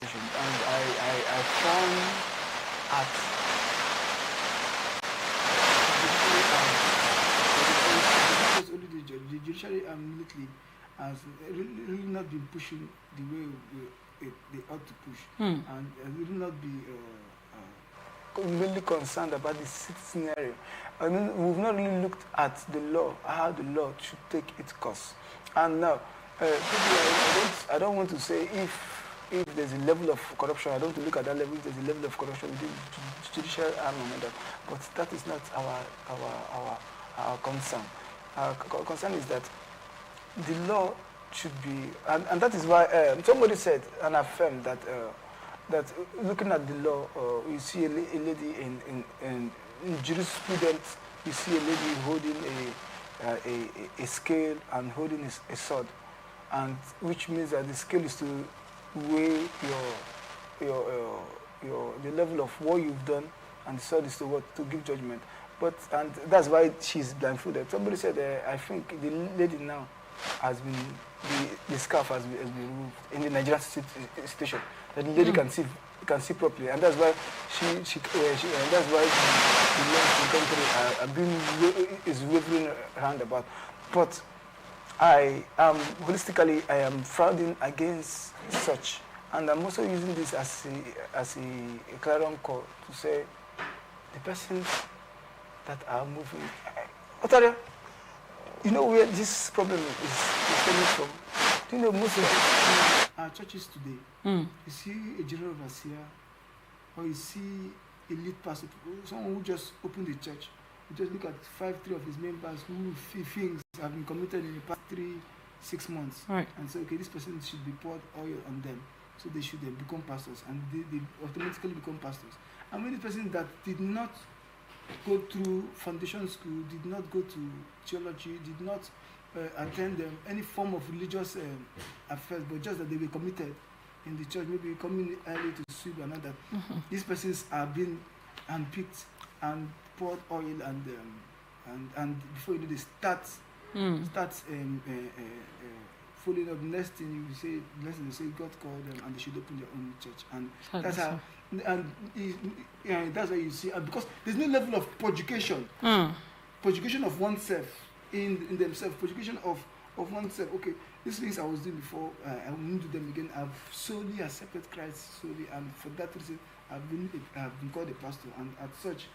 And I found at only the judiciary and military has really not been pushing the way they ought to push, and really not be really concerned about the scenario. I mean, we've not really looked at the law, how the law should take its course. And now, I don't want to say if there's a level of corruption, I don't want to look at that level. If there's a level of corruption within the judicial arm and all that, but that is not our concern. Our concern is that the law should be, and that is why somebody said and affirmed that that looking at the law, you see a lady in jurisprudence, you see a lady holding a scale and holding a sword, and which means that the scale is to weigh the level of what you've done, and the sword is to give judgment. But and that's why she's blindfolded. Somebody said, I think the lady now has been the scarf has been removed in the Nigerian station. That the lady can see properly, and that's why and that's why the country is wavering around about. But I am holistically frowning against such, and I'm also using this as a clarion call to say the persons that are moving. Otaria, you know where this problem is coming from? Do you know most of our churches today, you see a general overseer, or you see a lead pastor, someone who just opened the church, you just look at 3 of his members who things have been committed in the past 6 months, right, and say, okay, this person should be poured oil on them, so they should become pastors, and they automatically become pastors. And many persons that did not go through foundation school, did not go to theology, did not attend any form of religious affairs, but just that they were committed in the church, maybe coming early to sweep and all that. These persons are being handpicked and poured oil, and before you know, they start following up. Next thing you say, they say God called them and they should open their own church, and that's how. And that's why you see, because there's no level of purification of oneself in themselves, purification of oneself. Okay, these things I was doing before, I won't do them again. I've solely accepted Christ solely, and for that reason, I've been called a pastor. And as such,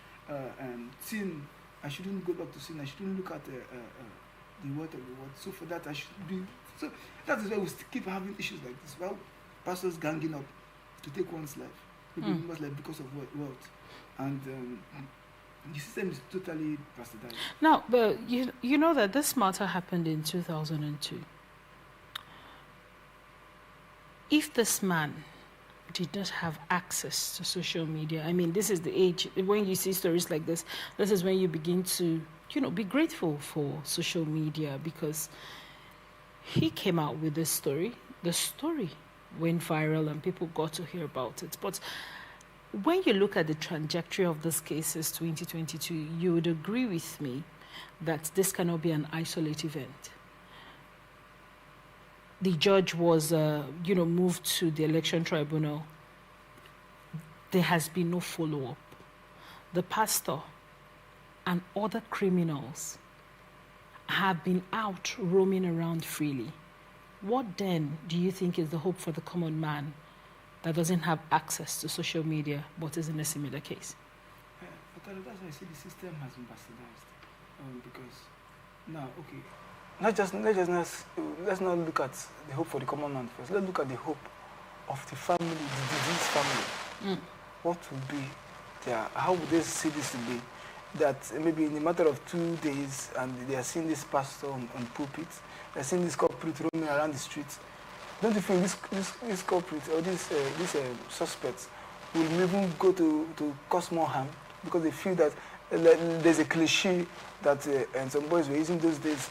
sin, I shouldn't go back to sin. I shouldn't look at the word of the word. So for that, I should be. So that is why we keep having issues like this. Well, pastors ganging up to take one's life. Like because of wealth, and the system is totally bastardized. Now, but you know that this matter happened in 2002. If this man did not have access to social media, I mean, this is the age when you see stories like this. This is when you begin to, be grateful for social media, because he came out with this story. The story went viral and people got to hear about it. But when you look at the trajectory of this case since 2022, you would agree with me that this cannot be an isolated event. The judge was, moved to the election tribunal. There has been no follow-up. The pastor and other criminals have been out roaming around freely. What then do you think is the hope for the common man that doesn't have access to social media but is in a similar case? That's why I say the system has been bastardized. Because now, okay, let's not look at the hope for the common man first. Let's look at the hope of the family, the diseased family. What would be how would they see this today? That maybe in a matter of 2 days, and they are seeing this pastor on pulpit, they are seeing this culprit roaming around the streets. Don't you think this culprit or these suspects will even go to cause more harm, because they feel that there's a cliche that and some boys were using those days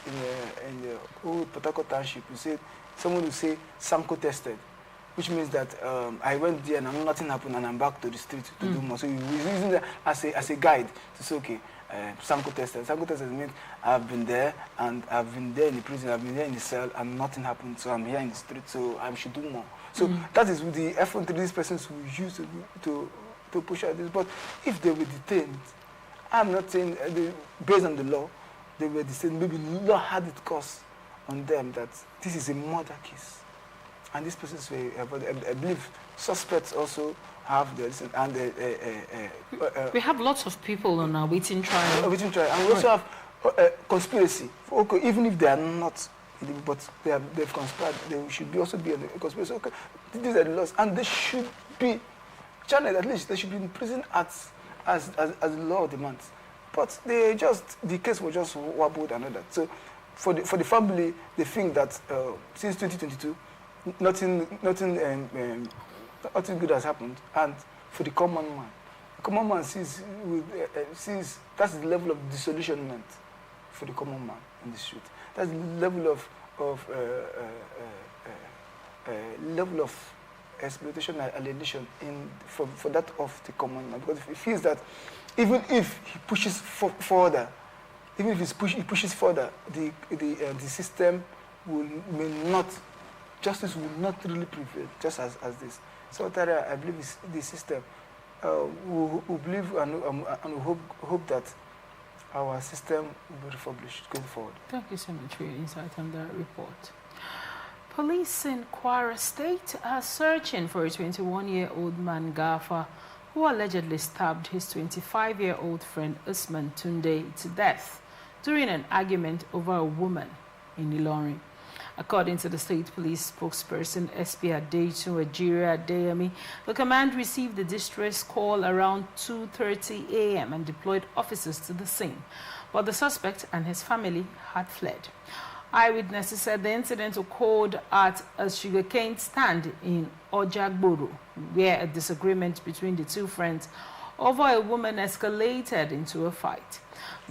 in the old Port Harcourt township. You say someone will say Samco tested, which means that I went there and nothing happened and I'm back to the street to do more. So he's using that as a guide to say, okay, Samco tested. Samco tested means I've been there and I've been there in the prison, I've been there in the cell and nothing happened, so I'm here in the street, so I should do more. So that is the effort these persons will use to push out this. But if they were detained, I'm not saying based on the law, they were detained. Maybe law had it course on them that this is a murder case, and these persons were. I believe suspects also have the and we have lots of people on our waiting trial. Waiting trial, and we also have conspiracy. Okay, even if they are not, but they've conspired, they should also be on the conspiracy. Okay, these are the laws, and they should be channeled. At least they should be in prison as the law demands. But the case was just wobbled and all that. So for the family, they think that since 2022, nothing good has happened, and for the common man sees that's the level of disillusionment for the common man in the street. That's the level of exploitation and alienation for that of the common man, because he feels that even if he pushes further, the system justice will not really prevail, just as this. So that I believe is the system. We believe and we hope that our system will be republished going forward. Thank you so much for your insight on that report. Police in Kwara State are searching for a 21-year-old man, Gafa, who allegedly stabbed his 25-year-old friend Usman Tunde to death during an argument over a woman in Ilorin. According to the state police spokesperson SP Adetu Ajira Adeyemi, the command received the distress call around 2:30 a.m. and deployed officers to the scene, but the suspect and his family had fled. Eyewitnesses said the incident occurred at a sugarcane stand in Ojagboro, where a disagreement between the two friends over a woman escalated into a fight.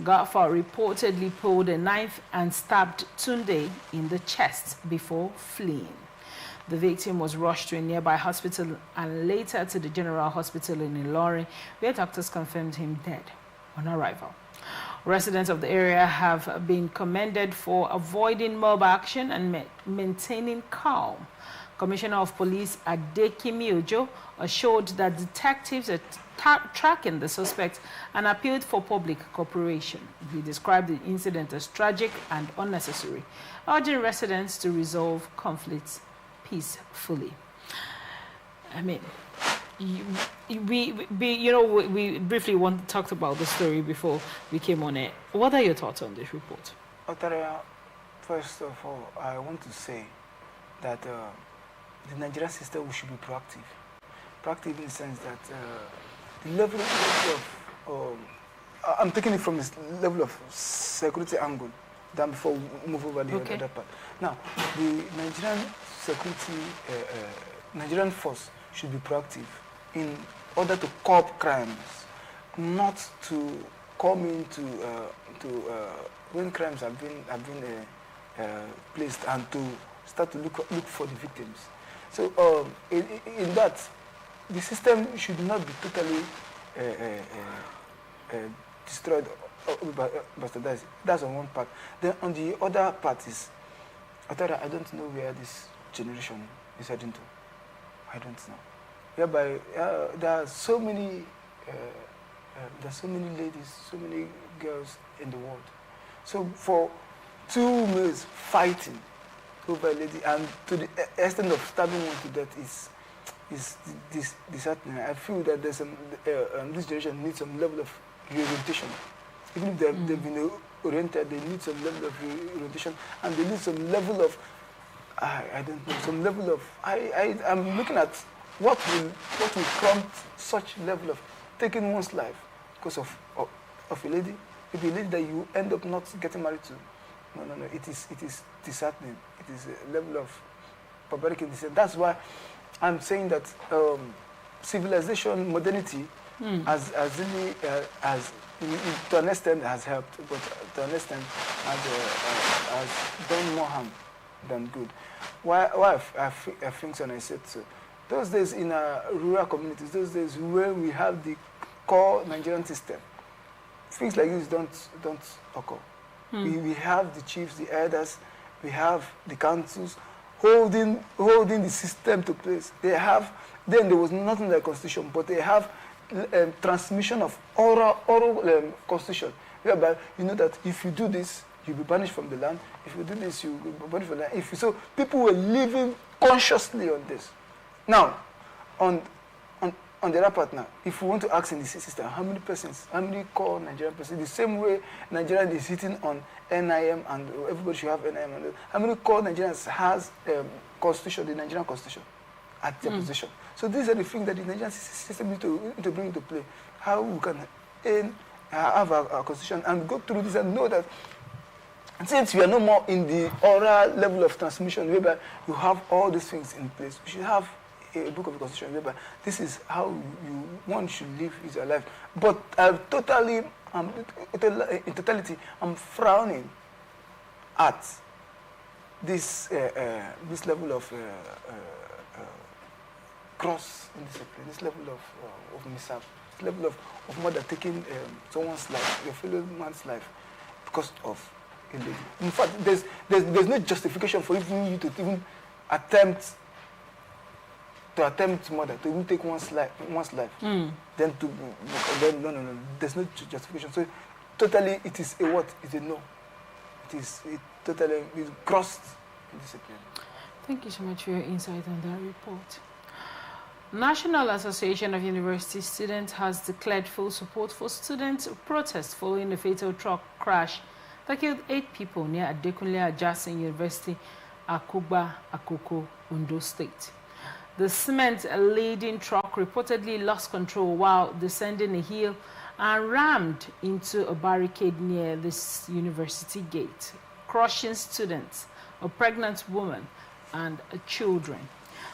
Gafa reportedly pulled a knife and stabbed Tunde in the chest before fleeing. The victim was rushed to a nearby hospital and later to the General Hospital in Ilorin, where doctors confirmed him dead on arrival. Residents of the area have been commended for avoiding mob action and maintaining calm. Commissioner of Police Adekimi Ojo assured that detectives are tracking the suspect and appealed for public cooperation. He described the incident as tragic and unnecessary, urging residents to resolve conflicts peacefully. I mean, we briefly talked about the story before we came on it. What are your thoughts on this report? Otaria, first of all, I want to say that the Nigerian system should be proactive. Proactive in the sense that the level of I'm taking it from this level of security angle than before we move over the other part. Now, the Nigerian force should be proactive in order to curb crimes, not to come into when crimes have been placed and to start to look for the victims. So in that, the system should not be totally destroyed or bastardized. That's on one part. Then on the other part is, I don't know where this generation is heading to. I don't know. Whereby there are so many ladies, so many girls in the world. So for two males fighting over a lady and to the extent of stabbing one to death is disheartening. I feel that there's this generation needs some level of reorientation. Even if they've been oriented, they need some level of reorientation, and they need some level of I don't know, some level of I'm looking at what will prompt such level of taking one's life because of a lady, maybe a lady that you end up not getting married to. No. It is disheartening. It is a level of barbaric in this. That's why I'm saying that civilization, modernity, has really to an extent has helped, but to an extent has done more harm than good. Why I think so, and I said so. Those days in rural communities, those days where we have the core Nigerian system, things like this don't occur. We have the chiefs, the elders, we have the councils holding the system to place. They have, then there was nothing like constitution, but they have transmission of oral constitution, whereby you know that if you do this, you'll be banished from the land. If you do this, you'll be banished from the land. So people were living consciously on this. Now, on the other part now, if we want to ask in the system, how many persons, how many core Nigerian persons, the same way Nigeria is sitting on NIM and everybody should have NIM, and how many core Nigerians has constitution, the Nigerian constitution, at their position? So these are the things that the Nigerian system needs to bring into play. How we can have a constitution and go through this and know that since we are no more in the oral level of transmission, whereby you have all these things in place, we should have a book of the constitution whereby this is how one should live his life. But in totality, I'm frowning at this level of cross indiscipline, this level of mishap, this level of murder taking someone's life, your fellow man's life, because of a lady. In fact, there's no justification for even you to even attempt murder, to even take one's life. Then no. There's no justification. So totally, it is a what? It's a no. It totally crossed indiscipline. Thank you so much for your insight on that report. National Association of University Students has declared full support for students' protest following a fatal truck crash that killed 8 people near Adekunle Ajasin University, Akuba, Akoko, Ondo State. The cement-laden truck reportedly lost control while descending a hill and rammed into a barricade near this university gate, crushing students, a pregnant woman, and children.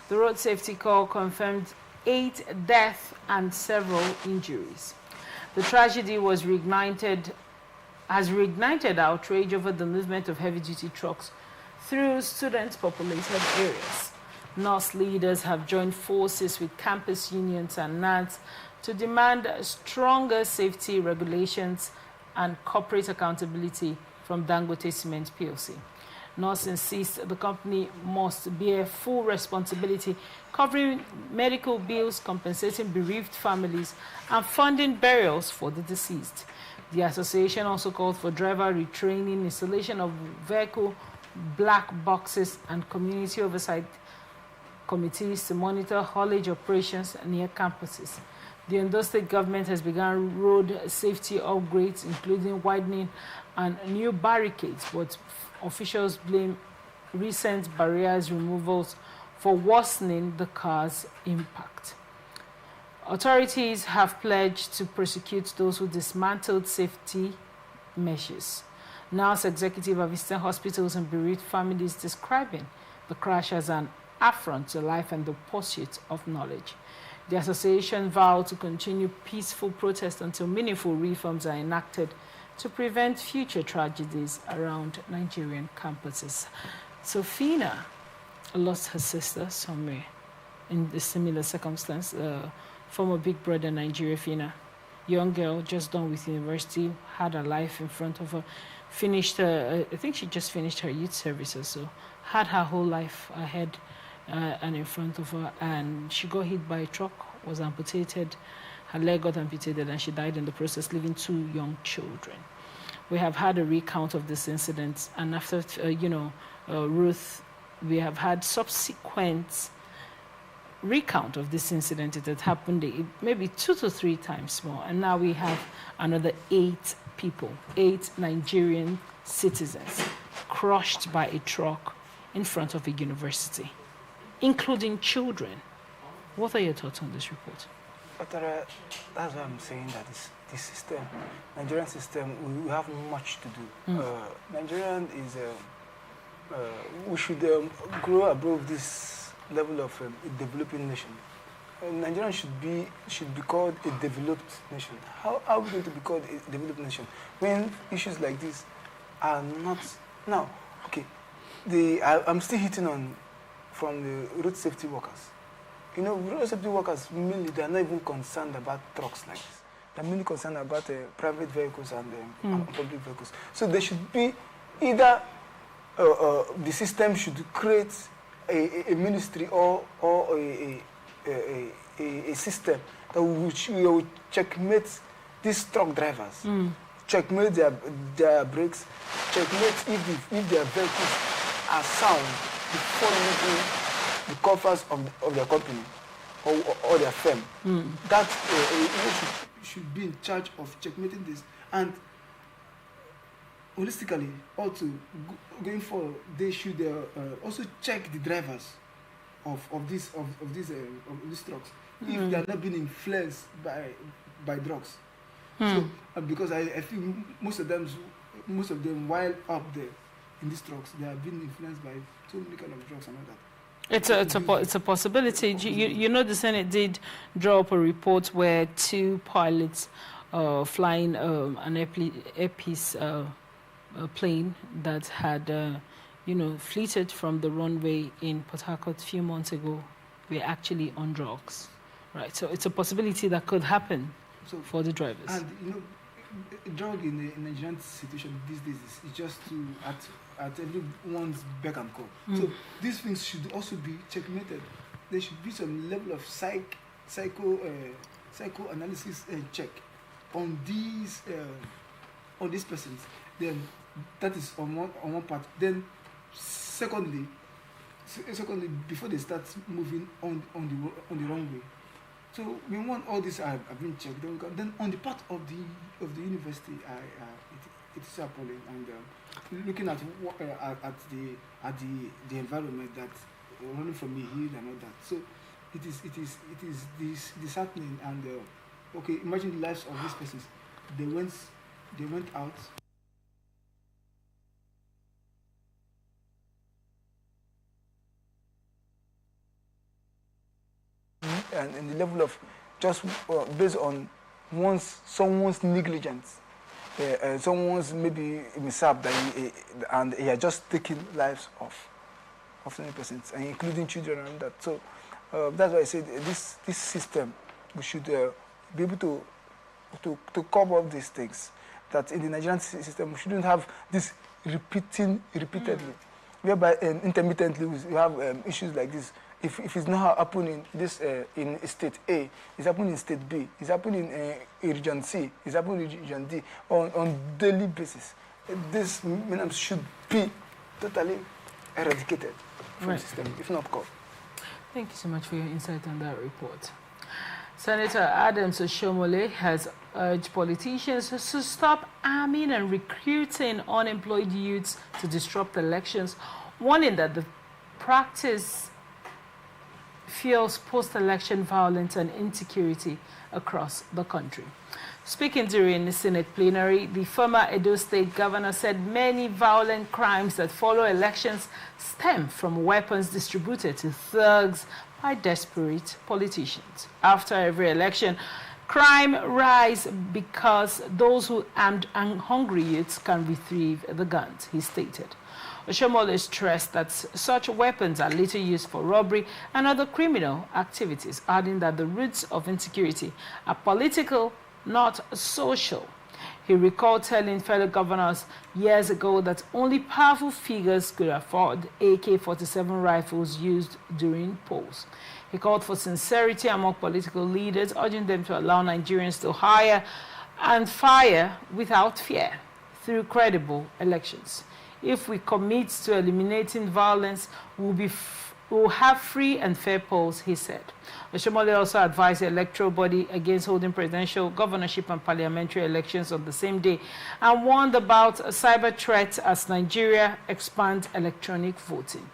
The road safety corps confirmed 8 deaths and several injuries. The tragedy has reignited outrage over the movement of heavy-duty trucks through student-populated areas. NOS leaders have joined forces with campus unions and NANS to demand stronger safety regulations and corporate accountability from Dangote Cement PLC. NOS insists the company must bear full responsibility, covering medical bills, compensating bereaved families, and funding burials for the deceased. The association also called for driver retraining, installation of vehicle black boxes, and community oversight committees to monitor haulage operations near campuses. The Ondo State government has begun road safety upgrades, including widening and new barricades, but officials blame recent barriers removals for worsening the car's impact. Authorities have pledged to prosecute those who dismantled safety measures. NALS executive of Eastern Hospitals and bereaved families describing the crash as an affront to life and the pursuit of knowledge. The association vowed to continue peaceful protest until meaningful reforms are enacted to prevent future tragedies around Nigerian campuses. So Fina lost her sister somewhere in a similar circumstance. Former Big Brother Nigeria Fina, young girl just done with university, had her life in front of her, finished her, I think she just finished her youth services, so had her whole life ahead and in front of her, and she got hit by a truck, was amputated, her leg got amputated, and she died in the process, leaving 2 young children. We have had a recount of this incident, and after, Ruth, we have had subsequent recount of this incident. It had happened maybe 2 to 3 times more, and now we have another 8 people, 8 Nigerian citizens crushed by a truck in front of a university, including children. What are your thoughts on this report? But that's why I'm saying that this system, Nigerian system, we have much to do. Nigerian is, we should grow above this level of a developing nation. Nigeria should be called a developed nation. How are we going to be called a developed nation when issues like this are not now? Okay, I'm still hitting on from the road safety workers. You know, road safety workers mainly they are not even concerned about trucks like this. They're mainly concerned about private vehicles and public vehicles. So there should be either the system should create a ministry or a system that will checkmate these truck drivers, checkmate their brakes, checkmate if their vehicles are sound before leaving the covers of their company or their firm. That should be in charge of checkmating this. And holistically, also going forward, they should also check the drivers of these trucks if they are not being influenced by drugs. So because I feel most of them while up there in these trucks, they are being influenced by so many kind of drugs and all that. It's a possibility. You know, the Senate did draw up a report where 2 pilots flying an Airpeace plane that had, fleeted from the runway in Port Harcourt a few months ago were actually on drugs, right? So it's a possibility that could happen for the drivers. And drug in the Nigerian situation these days is just at everyone's beck and call. So these things should also be checkmated. There should be some level of psychoanalysis check on these persons. Then that is on one part. Then secondly, before they start moving on the runway. So we want all this have been checked. Then on the part of the university, it is appalling. And looking at the environment that running from a hill and all that. So it is disheartening. And imagine the lives of these persons. They went out. And the level of just based on someone's negligence, someone's maybe mishap and he had just taken lives of 20%, and including children and that. So that's why I said this system, we should be able to cover up these things. That in the Nigerian system, we shouldn't have this repeatedly, whereby intermittently we have issues like this. If it's not happening in state A, it's happening in state B, it's happening in region C, it's happening in region D on daily basis. This should be totally eradicated from the system, if not caught. Thank you so much for your insight on that report. Senator Adams Oshomole has urged politicians to stop arming and recruiting unemployed youths to disrupt elections, warning that the practice fuels post-election violence and insecurity across the country. Speaking during the Senate plenary, the former Edo State governor said many violent crimes that follow elections stem from weapons distributed to thugs by desperate politicians. After every election, crime rise because those who armed and hungry youths can retrieve the guns, he stated. Oshomole stressed that such weapons are later used for robbery and other criminal activities, adding that the roots of insecurity are political, not social. He recalled telling fellow governors years ago that only powerful figures could afford AK-47 rifles used during polls. He called for sincerity among political leaders, urging them to allow Nigerians to hire and fire without fear through credible elections. If we commit to eliminating violence, we'll have free and fair polls, he said. Oshomole also advised the electoral body against holding presidential, governorship, and parliamentary elections on the same day and warned about cyber threats as Nigeria expands electronic voting.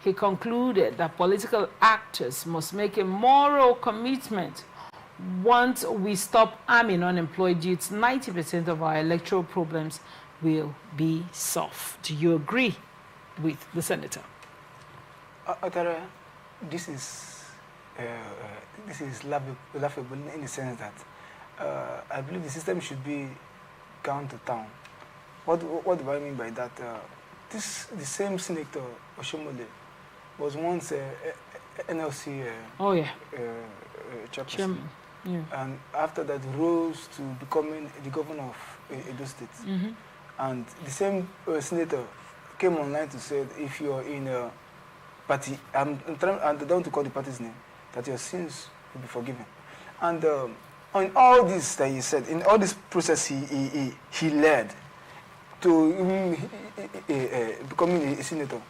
He concluded that political actors must make a moral commitment. Once we stop arming unemployed youths, 90% of our electoral problems will be solved. Do you agree with the senator? This is laughable in the sense that I believe the system should be gone to town. What do I mean by that? The same senator Oshomole was once NLC chairperson. Yeah. And after that rose to becoming the governor of Edo State. And the same senator came online to say if you're in party, and I don't want to call the party's name, that your sins will be forgiven. And on all this that he said, in all this process he led to becoming a senator,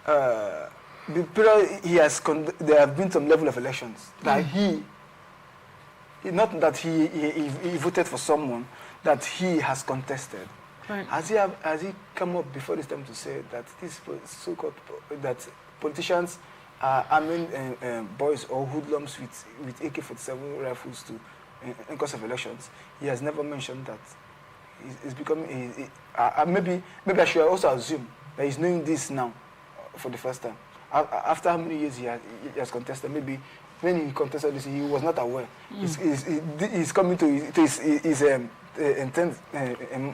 the period he has there have been some level of elections that not that he voted for someone that he has contested. Right. Has he come up before this time to say that this so-called that politicians are arming boys or hoodlums with AK-47 rifles in course of elections? He has never mentioned that. It's becoming maybe I should also assume that he's knowing this now for the first time. After how many years he has contested, maybe when he contested this, he was not aware. He's coming to his intent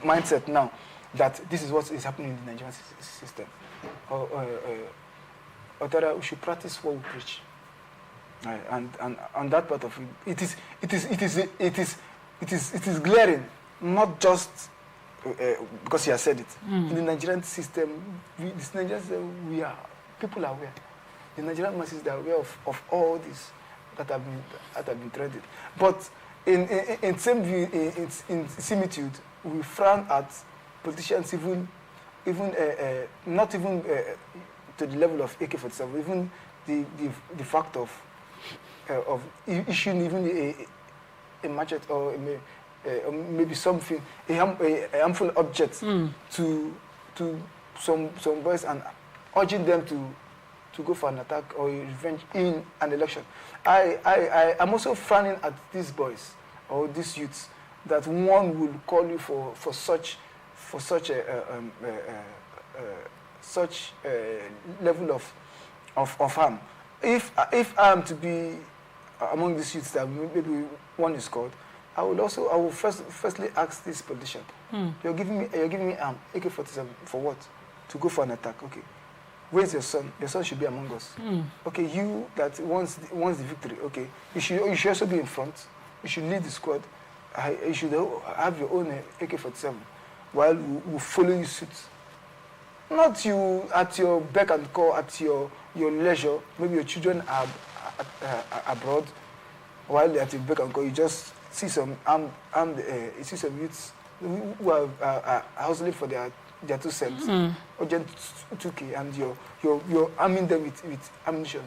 mindset now that this is what is happening in the Nigerian system. Or we should practice what we preach. And on that part of it, it is glaring, not just because he has said it. In the Nigerian system, people are aware. The Nigerian masses are aware of all this that have been trended. But in same view, in similitude, we frown at politicians not even to the level of AK-47, even the fact of issuing even a machete or maybe something, a harmful object to some boys and urging them to go for an attack or a revenge in an election. I'm also frowning at these boys or these youths that one will call you for such level of harm. If I'm to be among these youths that maybe one is called, I will firstly ask this politician, you're giving me AK-47 for what? To go for an attack, okay. Where's your son? Your son should be among us. Okay, you that wants the victory, okay. You should also be in front. You should lead the squad. You should have your own AK-47 while we follow you suit. Not you at your beck and call, at your leisure. Maybe your children are abroad. While at your beck and call, you just see some you see some youths who are hustling for their 2 cents, urgent 2K, and you're arming them with ammunition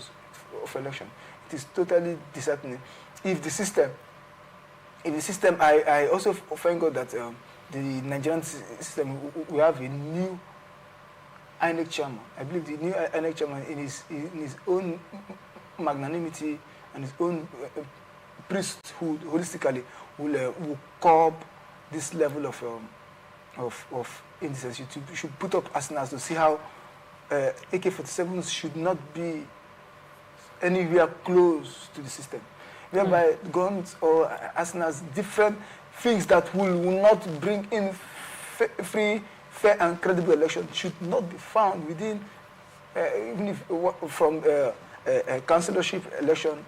of election. It is totally disheartening. If the system, I also thank God that the Nigerian system, we have a new INEC chairman. I believe the new INEC chairman, in his own magnanimity and his own priesthood, holistically, will curb this level of indecency. You should put up arsenals to see how AK-47s should not be anywhere close to the system. Whereby guns or arsenals, different things that will not bring in free, fair and credible election should not be found within, even if from councillorship election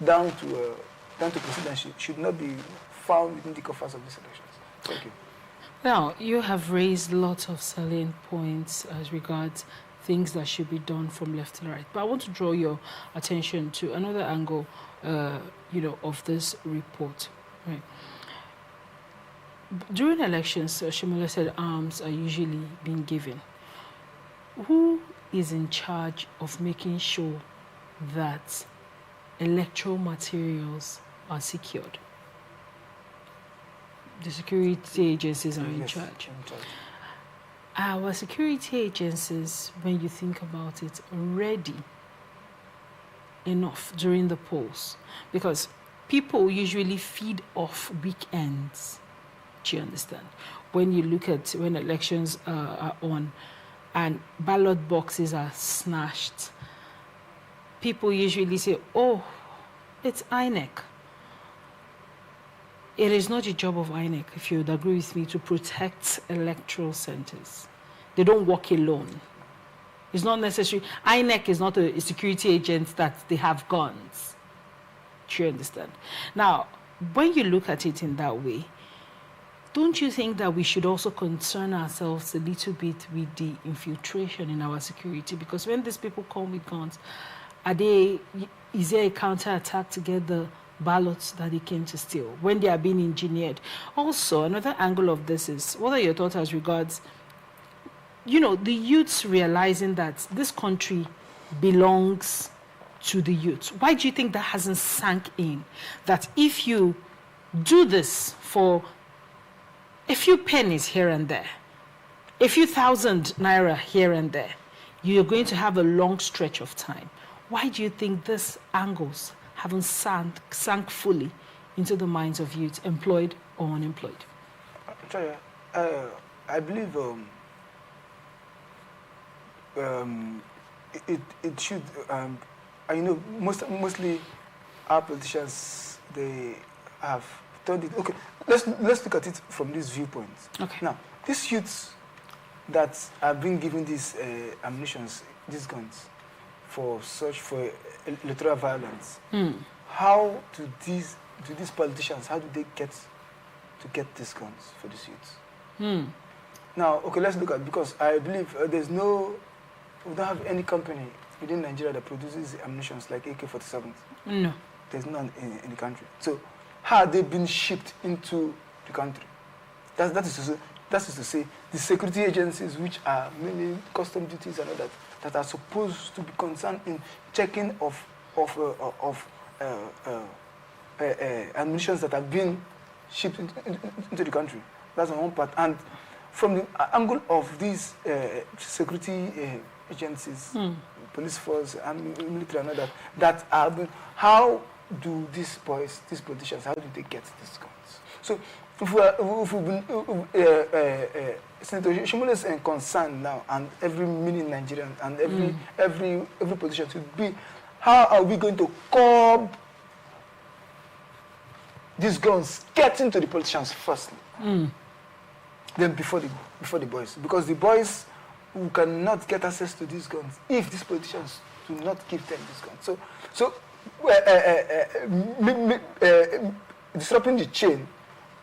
down to presidency, should not be found within the coffers of these elections. Thank you. Now, you have raised lots of salient points as regards things that should be done from left to right. But I want to draw your attention to another angle, of this report. Right. During elections, Shimula said arms are usually being given. Who is in charge of making sure that electoral materials are secured? The security agencies are in charge. Our security agencies, when you think about it, are ready enough during the polls, because people usually feed off weekends. Do you understand? When you look at when elections are on and ballot boxes are snatched, people usually say, oh, it's INEC. It is not the job of INEC, if you would agree with me, to protect electoral centers. They don't work alone. It's not necessary. INEC is not a security agent that they have guns. Do you understand? Now, when you look at it in that way, Don't you think that we should also concern ourselves a little bit with the infiltration in our security? Because when these people come with guns, is there a counterattack to get the ballots that they came to steal when they are being engineered? Also, another angle of this is, what are your thoughts as regards, the youths realizing that this country belongs to the youth? Why do you think that hasn't sank in? That if you do this for a few pennies here and there, a few thousand naira here and there, you're going to have a long stretch of time. Why do you think these angles haven't sank fully into the minds of youth, employed or unemployed? I believe it should. Mostly our politicians, they have turned it. Okay, let's look at it from this viewpoint. Okay. Now, these youths that have been given these ammunitions, these guns, for electoral violence. How do these politicians, how do they get these guns for these youths? Now, okay, let's look at, because I believe we don't have any company within Nigeria that produces ammunitions like AK-47s. No. There's none in the country. So how have they been shipped into the country? That is to say, the security agencies, which are mainly custom duties and all that are supposed to be concerned in checking of ammunitions that have been shipped into the country. That's on one part. And from the angle of these security agencies, police force, and military and all that are being, how do these politicians, how do they get these guns? So if we've been, Senator Shimole is concerned now, and every mini Nigerian and every politician should be, how are we going to curb these guns getting to the politicians firstly, then before the boys, because the boys who cannot get access to these guns if these politicians do not give them these guns. So disrupting the chain,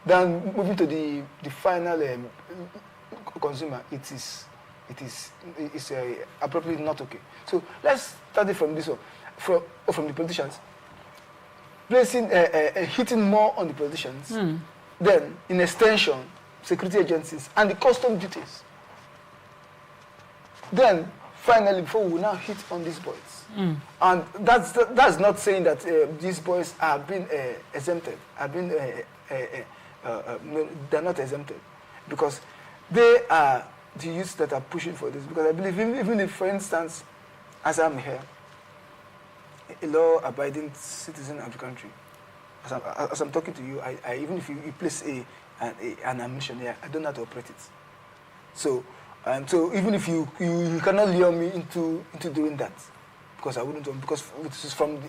then moving to the final consumer, it is appropriately not okay. So let's start it from this one, from the politicians, placing hitting more on the politicians, then in extension, security agencies and the custom duties. Then finally, before we now hit on these boys, and that's not saying that these boys have been exempted, they're not exempted, because they are the youths that are pushing for this. Because I believe, even if, for instance, as I'm here, a law-abiding citizen of the country, as I'm talking to you, I even if you place an ammunition here, I don't know how to operate it. So even if you cannot lure me into doing that, because I wouldn't, because it is from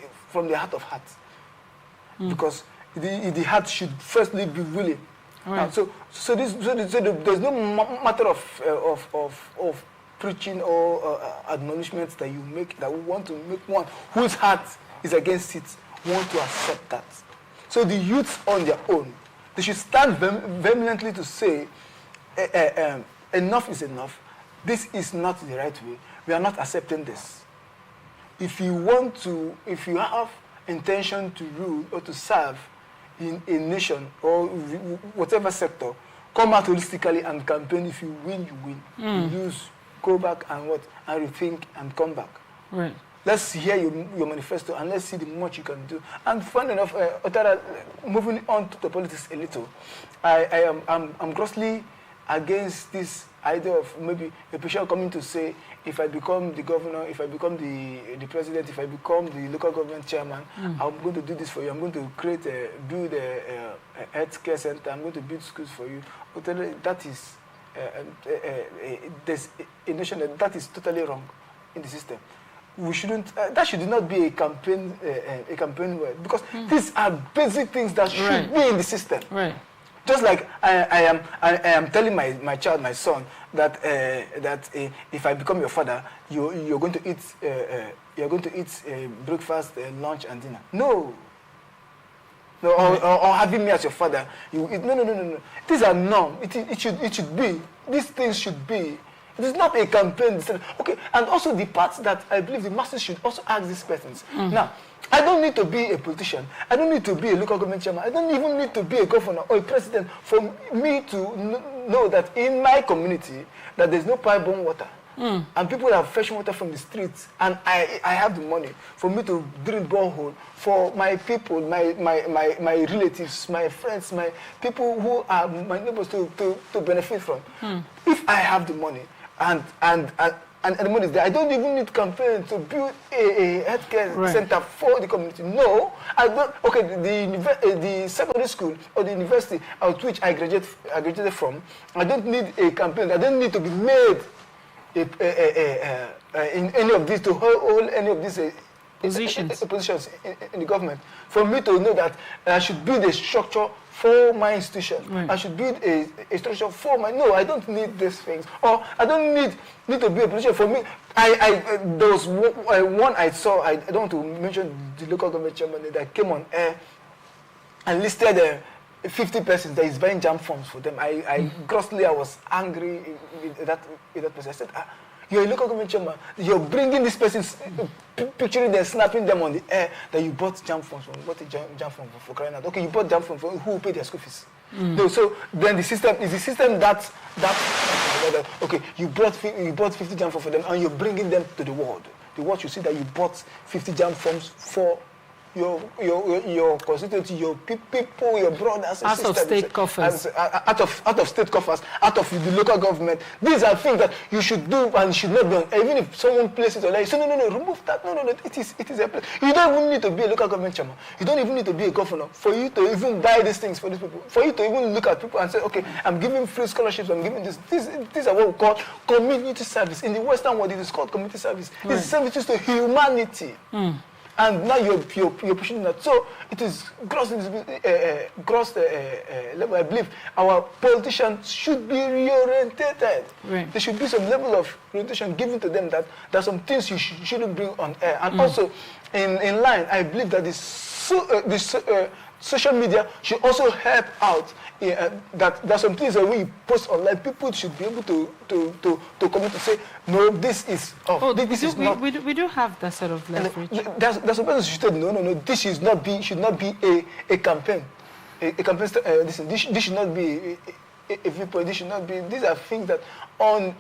the heart of hearts. Because the heart should firstly be willing. Right. So there's no matter of preaching or admonishments that you make, that we want to make one whose heart is against it want to accept that. So the youths on their own, they should stand vehemently to say, enough is enough. This is not the right way. We are not accepting this. If you have intention to rule or to serve in a nation or whatever sector, come out holistically and campaign. If you win, you win. You lose, go back and rethink and come back. Right. Let's hear your manifesto and let's see the much you can do. And fun enough, moving on to the politics a little, I'm grossly against this idea of maybe a patient coming to say, if I become the governor, if I become the president, if I become the local government chairman, I'm going to do this for you. I'm going to build a health care center. I'm going to build schools for you. That is, there's a notion that is totally wrong in the system. We shouldn't. That should not be a campaign word, because these are basic things that should be in the system. Right. Just like I am telling my child, my son, that if I become your father, you're going to eat breakfast, lunch, and dinner. No. No, or having me as your father. No. These are norm. It should be. These things should be. It is not a campaign. Okay, and also the part that I believe the masses should also ask these persons. Now, I don't need to be a politician. I don't need to be a local government chairman. I don't even need to be a governor or a president for me to know that in my community that there's no pipe-borne water. And people are fetching water from the streets, and I have the money for me to drill borehole for my people, my relatives, my friends, my people who are my neighbors to benefit from. If I have the money and the money is there, I don't even need campaign to build a healthcare center for the community. No, I don't. Okay, the secondary school or the university out which I graduated from, I don't need a campaign. I don't need to be made in any of these to hold any of these positions in the government for me to know that I should build a structure for my institution. I should build a structure for my. No, I don't need these things, or I don't need to be a politician. For me, there was one I saw. I don't want to mention the local government chairman that came on air and listed 50 persons that is buying jam forms for them. I was angry with that person. I said, you're a local government chairman. You're bringing these persons, picturing them, snapping them on the air that you bought jam forms from. You bought a jam form for crying out. Okay, you bought jam form for who will pay their school fees? No, so then the system that okay, you bought 50 jam forms for them and you're bringing them to the world. The world should see that you bought 50 jam forms for your constituency, your people, your brothers and sisters. Out of state coffers. Out of state coffers, out of the local government. These are things that you should do and should not be on. Even if someone places it on, you say, no, remove that. No, it is a place. You don't even need to be a local government chairman. You don't even need to be a governor for you to even buy these things for these people. For you to even look at people and say, okay, I'm giving free scholarships, I'm giving this. These are what we call community service. In the Western world, it is called community service. It's services to humanity. And now you're pushing that. So it is gross level. I believe our politicians should be reorientated. There should be some level of orientation given to them that there are some things you shouldn't bring on air. And also, in line, I believe that this social media should also help out. That there are some things that when you post online, people should be able to comment to say, no, this is off. We do have that sort of leverage. There's some persons who should say, no, this should not be a campaign. A campaign. This should not be a viewpoint. This should not be. These are things that on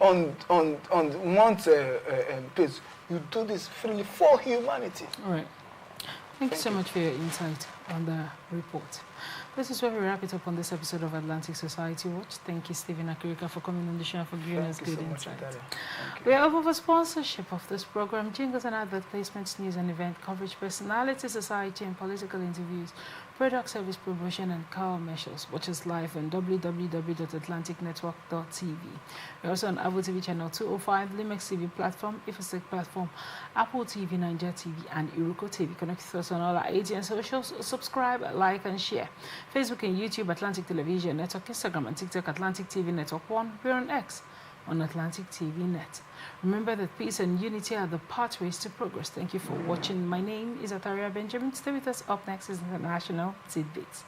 one's page, you do this freely for humanity. All right. Thank you so much for your insight on the report. This is where we wrap it up on this episode of Atlantic Society Watch. Thank you, Stephen Akirika, for coming on the show and for giving us good insight. We are open for sponsorship of this program, jingles and advert placements, news and event coverage, personality, society and political interviews, product service promotion and car measures. Watch us live on www.atlanticnetwork.tv. We're also on Apple TV channel 205, Limex TV platform, Ifasec platform, Apple TV, Niger TV, and Iroko TV. Connect with us on all our ATN socials. Subscribe, like, and share. Facebook and YouTube, Atlantic Television Network, Instagram and TikTok, Atlantic TV Network 1. We're on X, on Atlantic TV Net. Remember that peace and unity are the pathways to progress. Thank you for watching. My name is Ataria Benjamin. Stay with us. Up next is International Tidbits.